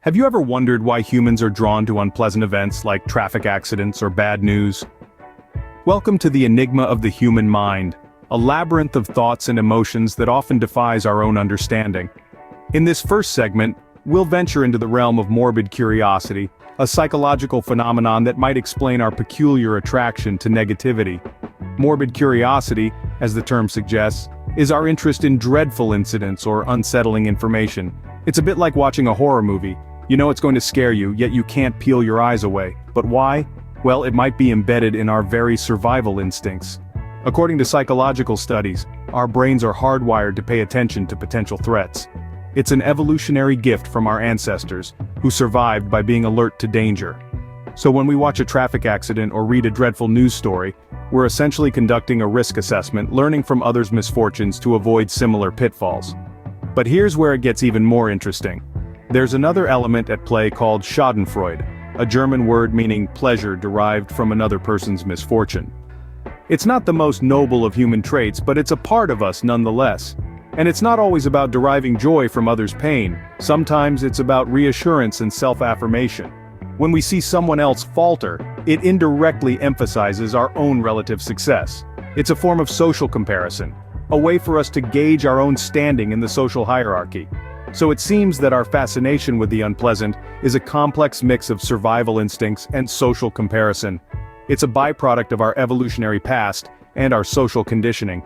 Have you ever wondered why humans are drawn to unpleasant events like traffic accidents or bad news? Welcome to the enigma of the human mind, a labyrinth of thoughts and emotions that often defies our own understanding. In this first segment, we'll venture into the realm of morbid curiosity, a psychological phenomenon that might explain our peculiar attraction to negativity. Morbid curiosity, as the term suggests, is our interest in dreadful incidents or unsettling information. It's a bit like watching a horror movie. You know it's going to scare you, yet you can't peel your eyes away. But why? Well, it might be embedded in our very survival instincts. According to psychological studies, our brains are hardwired to pay attention to potential threats. It's an evolutionary gift from our ancestors, who survived by being alert to danger. So when we watch a traffic accident or read a dreadful news story, we're essentially conducting a risk assessment, learning from others' misfortunes to avoid similar pitfalls. But here's where it gets even more interesting. There's another element at play called schadenfreude, a German word meaning pleasure derived from another person's misfortune. It's not the most noble of human traits, but it's a part of us nonetheless. And it's not always about deriving joy from others' pain. Sometimes it's about reassurance and self-affirmation. When we see someone else falter, it indirectly emphasizes our own relative success. It's a form of social comparison, a way for us to gauge our own standing in the social hierarchy. So it seems that our fascination with the unpleasant is a complex mix of survival instincts and social comparison. It's a byproduct of our evolutionary past and our social conditioning.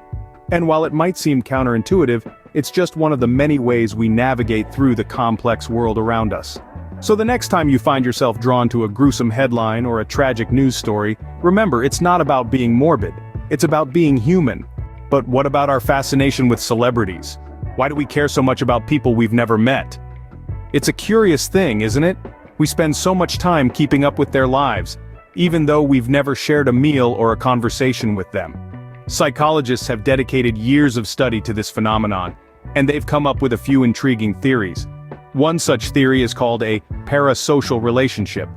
And while it might seem counterintuitive, it's just one of the many ways we navigate through the complex world around us. So the next time you find yourself drawn to a gruesome headline or a tragic news story, remember it's not about being morbid, it's about being human. But what about our fascination with celebrities? Why do we care so much about people we've never met? It's a curious thing, isn't it? We spend so much time keeping up with their lives, even though we've never shared a meal or a conversation with them. Psychologists have dedicated years of study to this phenomenon, and they've come up with a few intriguing theories. One such theory is called a parasocial relationship.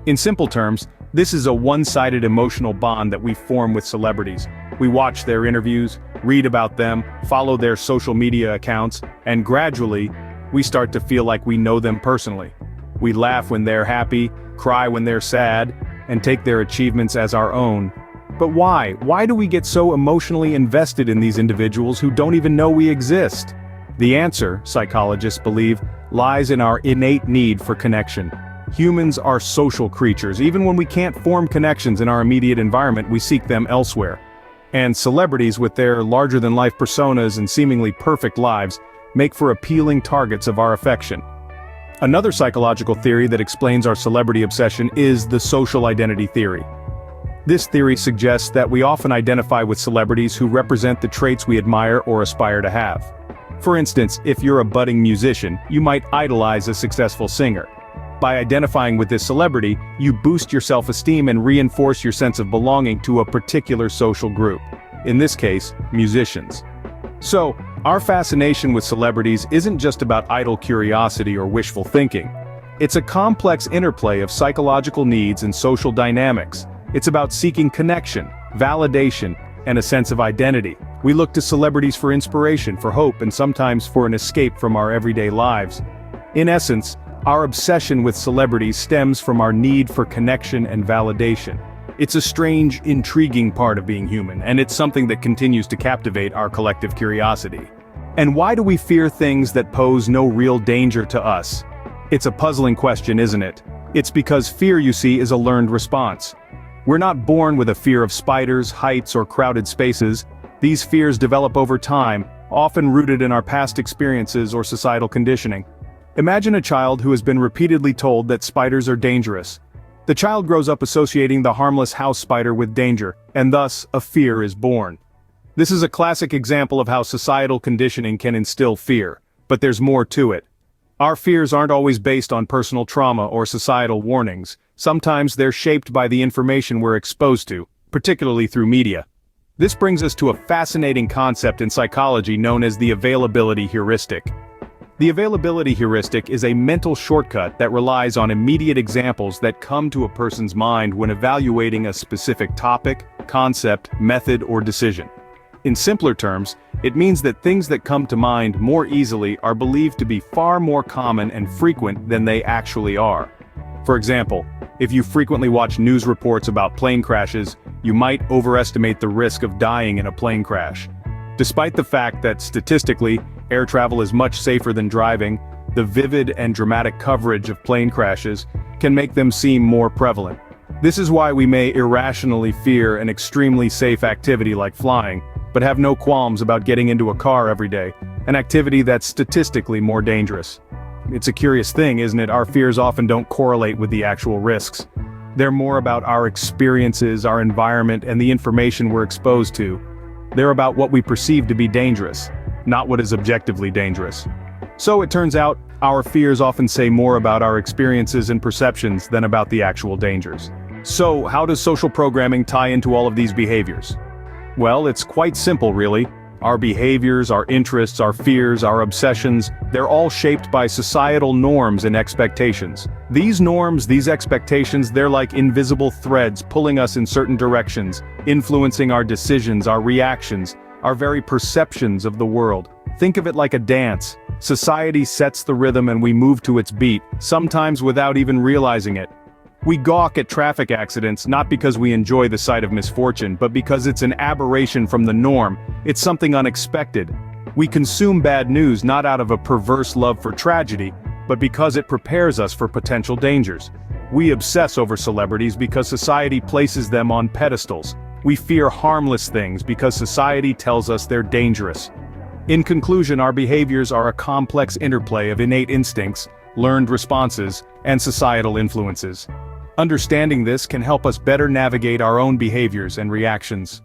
In simple terms, this is a one-sided emotional bond that we form with celebrities. We watch their interviews, read about them, follow their social media accounts, and gradually, we start to feel like we know them personally. We laugh when they're happy, cry when they're sad, and take their achievements as our own. But why? Why do we get so emotionally invested in these individuals who don't even know we exist? The answer, psychologists believe, lies in our innate need for connection. Humans are social creatures. Even when we can't form connections in our immediate environment, we seek them elsewhere. And celebrities, with their larger-than-life personas and seemingly perfect lives, make for appealing targets of our affection. Another psychological theory that explains our celebrity obsession is the social identity theory. This theory suggests that we often identify with celebrities who represent the traits we admire or aspire to have. For instance, if you're a budding musician, you might idolize a successful singer. By identifying with this celebrity, you boost your self-esteem and reinforce your sense of belonging to a particular social group. In this case, musicians. So, our fascination with celebrities isn't just about idle curiosity or wishful thinking. It's a complex interplay of psychological needs and social dynamics. It's about seeking connection, validation, and a sense of identity. We look to celebrities for inspiration, for hope, and sometimes for an escape from our everyday lives. In essence, our obsession with celebrities stems from our need for connection and validation. It's a strange, intriguing part of being human, and it's something that continues to captivate our collective curiosity. And why do we fear things that pose no real danger to us? It's a puzzling question, isn't it? It's because fear, you see, is a learned response. We're not born with a fear of spiders, heights, or crowded spaces. These fears develop over time, often rooted in our past experiences or societal conditioning. Imagine a child who has been repeatedly told that spiders are dangerous. The child grows up associating the harmless house spider with danger, and thus, a fear is born. This is a classic example of how societal conditioning can instill fear, but there's more to it. Our fears aren't always based on personal trauma or societal warnings. Sometimes they're shaped by the information we're exposed to, particularly through media. This brings us to a fascinating concept in psychology known as the availability heuristic. The availability heuristic is a mental shortcut that relies on immediate examples that come to a person's mind when evaluating a specific topic, concept, method, or decision. In simpler terms, it means that things that come to mind more easily are believed to be far more common and frequent than they actually are. For example, if you frequently watch news reports about plane crashes, you might overestimate the risk of dying in a plane crash. Despite the fact that statistically, air travel is much safer than driving, the vivid and dramatic coverage of plane crashes can make them seem more prevalent. This is why we may irrationally fear an extremely safe activity like flying, but have no qualms about getting into a car every day, an activity that's statistically more dangerous. It's a curious thing, isn't it? Our fears often don't correlate with the actual risks. They're more about our experiences, our environment, and the information we're exposed to. They're about what we perceive to be dangerous, not what is objectively dangerous. So it turns out, our fears often say more about our experiences and perceptions than about the actual dangers. So, how does social programming tie into all of these behaviors? Well, it's quite simple, really. Our behaviors, our interests, our fears, our obsessions, they're all shaped by societal norms and expectations. These norms, these expectations, they're like invisible threads pulling us in certain directions, influencing our decisions, our reactions, our very perceptions of the world. Think of it like a dance. Society sets the rhythm and we move to its beat, sometimes without even realizing it. We gawk at traffic accidents not because we enjoy the sight of misfortune, but because it's an aberration from the norm, it's something unexpected. We consume bad news not out of a perverse love for tragedy, but because it prepares us for potential dangers. We obsess over celebrities because society places them on pedestals. We fear harmless things because society tells us they're dangerous. In conclusion, our behaviors are a complex interplay of innate instincts, learned responses, and societal influences. Understanding this can help us better navigate our own behaviors and reactions.